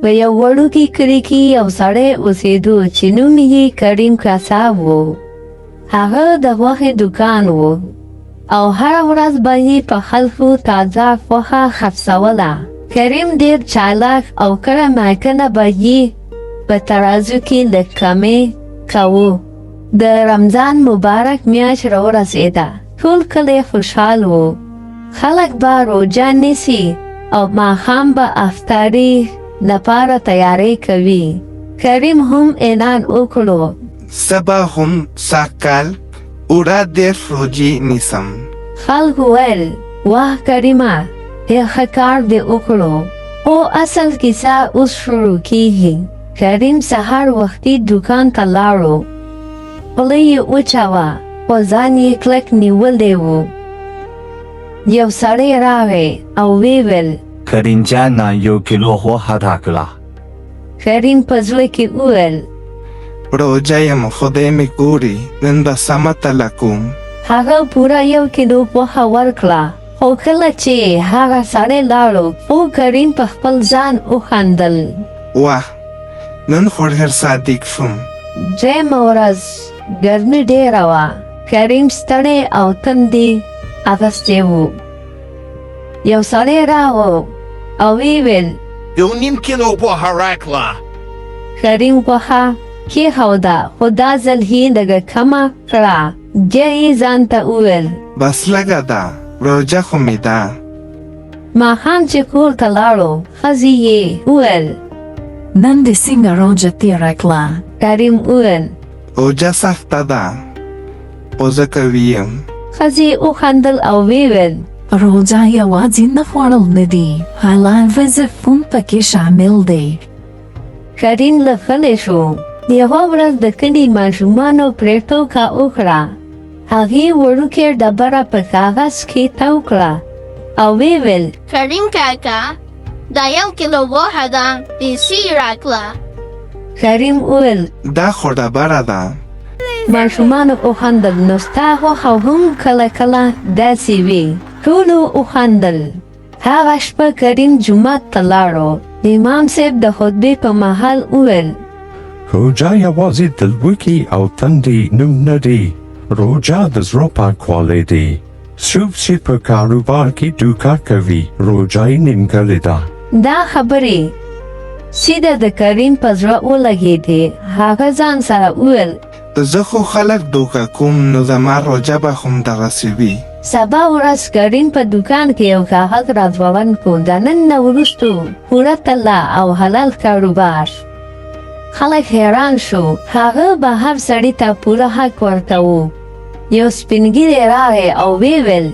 په یو وړوکي کلي کې یو سړی اوسېدو چې نوم یې کریم کساب و. هغه د غوښې دکان و او هره ورځ به یې په خلکو تازه غوښه خرڅوله. کریم ډېر چالاک او کله ناکله به یې په ترازو کې لږ کمې کوو. د رمضان مبارک میاشت راورسېده. ټول کلی خوشحال و. خلک به روژه نیسي او ماښام به افطاري لپاره تیاری کوي. کریم هم اعلان وکړو سبا هم سږکال اوړه ډېر روژې نیسم. خلکو ویل واه کریمه ډېر ښه کار دې وکړو. او اصل کیسه اوس شروع کیږي. کریم سهار وختي دکان ته لاړو. خوله یې وچاوه خو ځان یې کلک نیولی و. یو سړی راغی او ویل کریم جانه یو کیلو غوښه راکړه. کریم په زړه کې وویل روژه یم خدای مې ګوري نن به سمه تله کوم. هغه پوره یو کیلو غوښه ورکړه. خو کله چې هغه سړی لاړو خو کریم په خپل ځان وخندل. واه نن خو ډېر صادق شوم. درېیمه ورځ ګرمي ډېره وه. کریم ستړی او تندی اغوستی و. یو سړی راغی او ویل یو نیم کیلو غوښه راکړه. کریم غوښه کېښوده خو دا ځل یې لږه کمه کړه. بیا یې ځان ته وویل بس لږه ده روژه خو مې ده. ماښام چې کور ته لاړو ښځې یې وویل نن دې څنګه روژه تېره کړه؟ کریم وویل روژه سخته ده خو زه قوي یم. ښځې وخندل او ویل روژه یوازې نه خوړل نه دي حلال رزق هم پکې شامل دی. کریم له غلی شو. یوه ورځ د کلي ماشومانو پرې ټوکه وکړه. هغې وړوکې ډبره په کاغذ کې تاو کړه او ویل کریم کاکا دا یو کیلو غوښه ده پیسې راکړه. کریم وویل دا خو ډبره ده. ماشومانو وخندل. نو ستا غوښه هم کله کله داسې وي. ټولو وخندل. هغه شپه کریم جومات ته لاړو. امام صاحب د خطبې په مهال وویل روژه یوازې د لوږې او تندې نوم نه دی. روژه د زړه پاکوالی دی. څوک چې په کاروبار کې دوکه کوي روژه یې نیمګړې ده. دا خبرې سیده د کریم په زړه ولګېدې. هغه ځان سره وویل زه خو خلک دوکه کوم نو زما روژه به همدغسې وي. سبا ورځ کریم په دکان کې یو کاغذ راځوړند کړو. د نن نه وروستو پوره تله او حلال کاروبار. خلک حیران شو. هغه به هر سړي ته پوره حق ورکوو. یو سپین ږیری راغی او ویل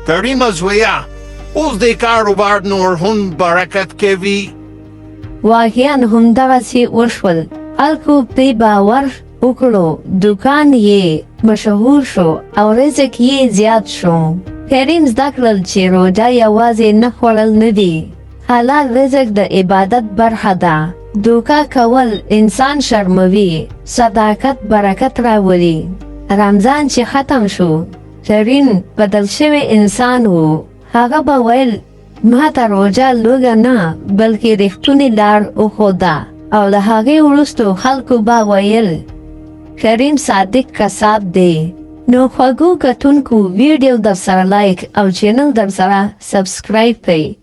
کریمه زویه اوس دې کاروبار نور هم برکت کوي. واقعا همدغسې وشول. خلکو پرې باور وکړو. دکان یې مشهور شو او رزق یې زیات شو. کریم زده کړل چې روژه یوازې نه خوړل نه دي. حلال رزق د عبادت برخه ده. دوکه کول انسان شرموي. صداقت برکت راولي. رمضان چې ختم شو کریم بدل شوی انسان و. هغه به ویل ما ته روژه لوږه نه بلکې ریښتونې لار وښوده. او له هغې وروستو خلکو به ویل کریم صادق کساب دی. نو خوږو کتونکو ویډیو در سره لایک او چینل در سره سبسکرایب کړئ.